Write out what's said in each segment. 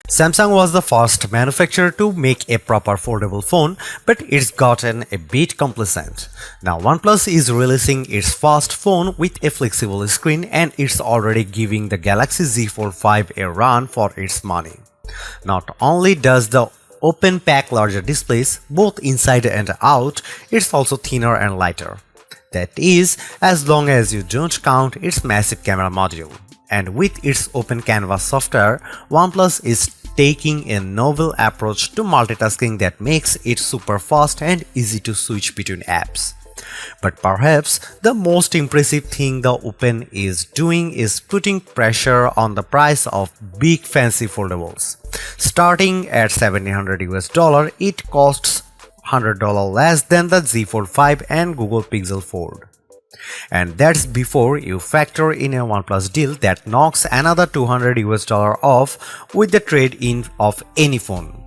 Samsung was the first manufacturer to make a proper foldable phone, but it's gotten a bit complacent. Now OnePlus is releasing its first phone with a flexible screen, and it's already giving the Galaxy Z Fold 5 a run for its money. Not only does the open pack larger displays, both inside and out, it's also thinner and lighter. That is, as long as you don't count its massive camera module. And with its open canvas software, OnePlus is taking a novel approach to multitasking that makes it super fast and easy to switch between apps. But perhaps the most impressive thing the Open is doing is putting pressure on the price of big fancy foldables. Starting at $1,700 it costs $100 less than the Z Fold 5 and Google Pixel Fold. And that's before you factor in a OnePlus deal that knocks another $200 off with the trade-in of any phone.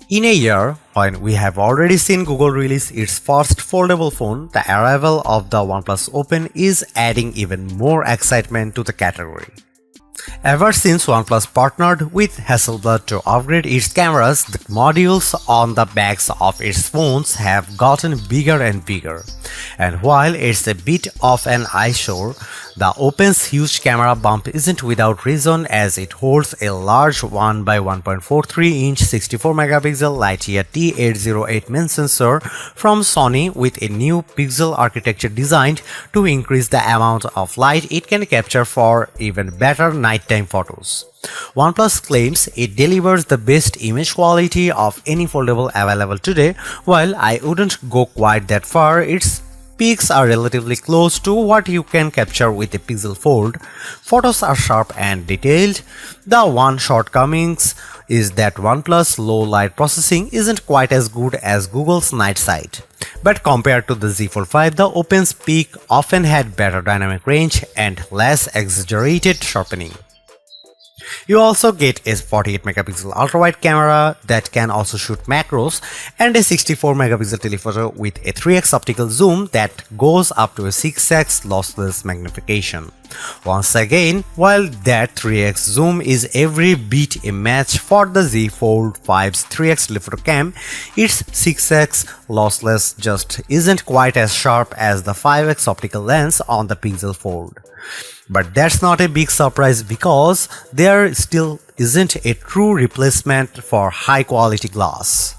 In a year, when we have already seen Google release its first foldable phone, the arrival of the OnePlus Open is adding even more excitement to the category. Ever since OnePlus partnered with Hasselblad to upgrade its cameras, the modules on the backs of its phones have gotten bigger and bigger. And while it's a bit of an eyesore, the Open's huge camera bump isn't without reason, as it holds a large 1 by 1.43-inch 64-megapixel Lightyear T808 main sensor from Sony with a new pixel architecture designed to increase the amount of light it can capture for even better nighttime photos. OnePlus claims it delivers the best image quality of any foldable available today. While I wouldn't go quite that far, its peaks are relatively close to what you can capture with a Pixel Fold. Photos are sharp and detailed. The one shortcomings is that OnePlus low light processing isn't quite as good as Google's night sight. But compared to the Z Fold 5, the Open's peak often had better dynamic range and less exaggerated sharpening. You also get a 48-megapixel ultra-wide camera that can also shoot macros, and a 64-megapixel telephoto with a 3x optical zoom that goes up to a 6x lossless magnification. Once again, while that 3x zoom is every bit a match for the Z Fold 5's 3x telephoto cam, its 6x lossless just isn't quite as sharp as the 5x optical lens on the Pixel Fold. But that's not a big surprise, because there still isn't a true replacement for high quality glass.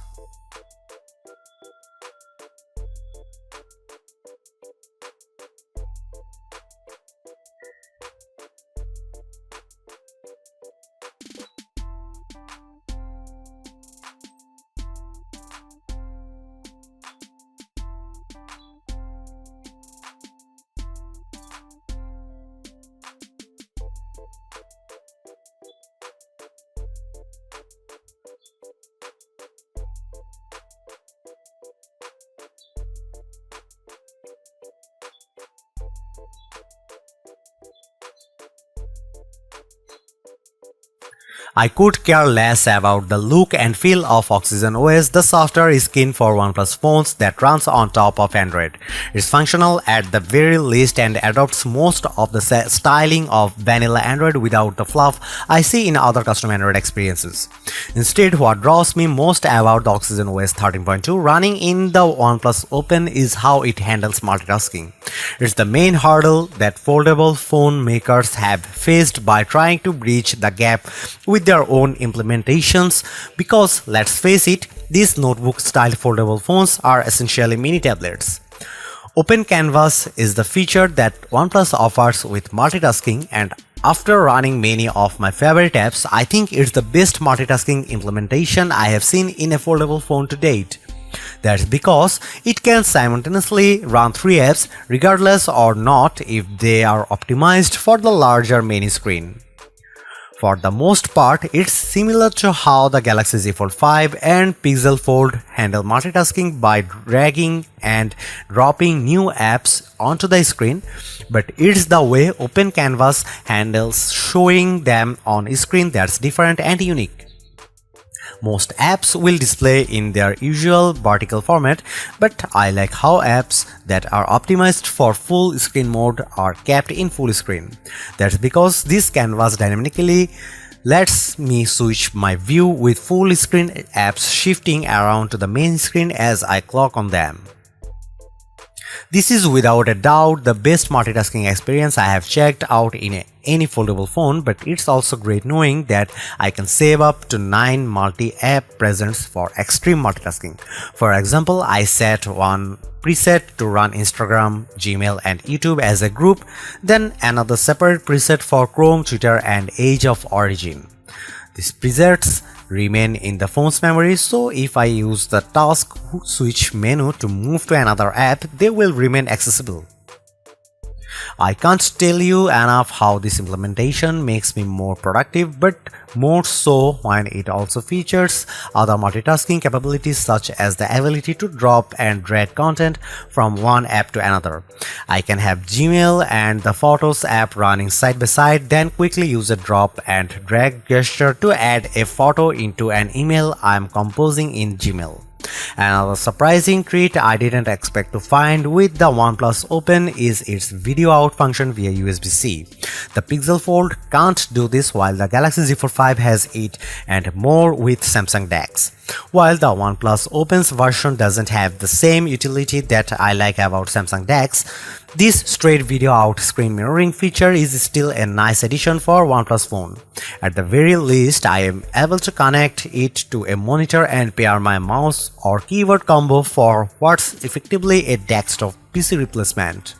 I could care less about the look and feel of Oxygen OS. The software is keen for OnePlus phones that runs on top of Android. It's functional at the very least and adopts most of the styling of vanilla Android without the fluff I see in other custom Android experiences. Instead, what draws me most about the Oxygen OS 13.2 running in the OnePlus Open is how it handles multitasking. It's the main hurdle that foldable phone makers have faced by trying to bridge the gap with their own implementations, because let's face it, these notebook-style foldable phones are essentially mini tablets. Open Canvas is the feature that OnePlus offers with multitasking, and after running many of my favorite apps, I think it's the best multitasking implementation I have seen in a foldable phone to date. That's because it can simultaneously run 3 apps regardless or not if they are optimized for the larger main screen. For the most part, it's similar to how the Galaxy Z Fold 5 and Pixel Fold handle multitasking by dragging and dropping new apps onto the screen, but it's the way Open Canvas handles showing them on a screen that's different and unique. Most apps will display in their usual vertical format, but I like how apps that are optimized for full screen mode are kept in full screen. That's because this canvas dynamically lets me switch my view with full screen apps shifting around to the main screen as I clock on them. This is without a doubt the best multitasking experience I have checked out in any foldable phone, but it's also great knowing that I can save up to 9 multi-app presents for extreme multitasking. For example, I set one preset to run Instagram, Gmail and YouTube as a group, then another separate preset for Chrome, Twitter and Age of Origin. These presets remain in the phone's memory, so if I use the task switch menu to move to another app, they will remain accessible. I can't tell you enough how this implementation makes me more productive, but more so when it also features other multitasking capabilities such as the ability to drop and drag content from one app to another. I can have Gmail and the Photos app running side by side, then quickly use a drop and drag gesture to add a photo into an email I'm composing in Gmail. Another surprising treat I didn't expect to find with the OnePlus Open is its video out function via USB-C. The Pixel Fold can't do this, while the Galaxy Z Fold 5 has it, and more with Samsung DeX. While the OnePlus Open's version doesn't have the same utility that I like about Samsung DeX, this straight video out screen mirroring feature is still a nice addition for OnePlus phone. At the very least, I am able to connect it to a monitor and pair my mouse or keyboard combo for what's effectively a desktop PC replacement.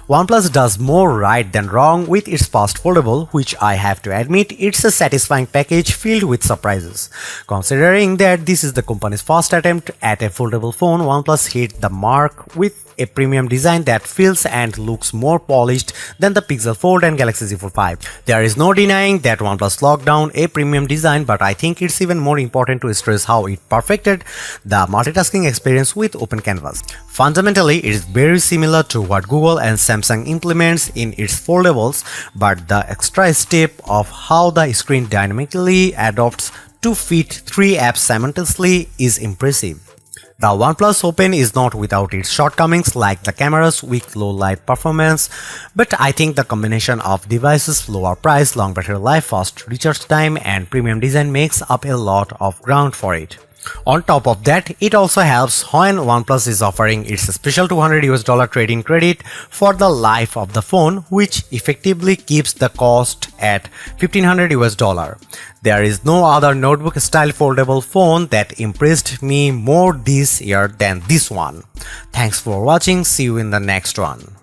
OnePlus does more right than wrong with its fast foldable, which I have to admit it's a satisfying package filled with surprises. Considering that this is the company's first attempt at a foldable phone, OnePlus hit the mark with a premium design that feels and looks more polished than the Pixel Fold and Galaxy Z Fold 5. There is no denying that OnePlus locked down a premium design, but I think it's even more important to stress how it perfected the multitasking experience with Open Canvas. Fundamentally, it is very similar to what Google and Samsung implements in its foldables, but the extra step of how the screen dynamically adapts to fit 3 apps simultaneously is impressive. The OnePlus Open is not without its shortcomings like the camera's weak low light performance, but I think the combination of devices' lower price, long battery life, fast recharge time and premium design makes up a lot of ground for it. On top of that, it also helps when OnePlus is offering its special $200 trade-in credit for the life of the phone, which effectively keeps the cost at $1,500. There is no other notebook-style foldable phone that impressed me more this year than this one. Thanks for watching. See you in the next one.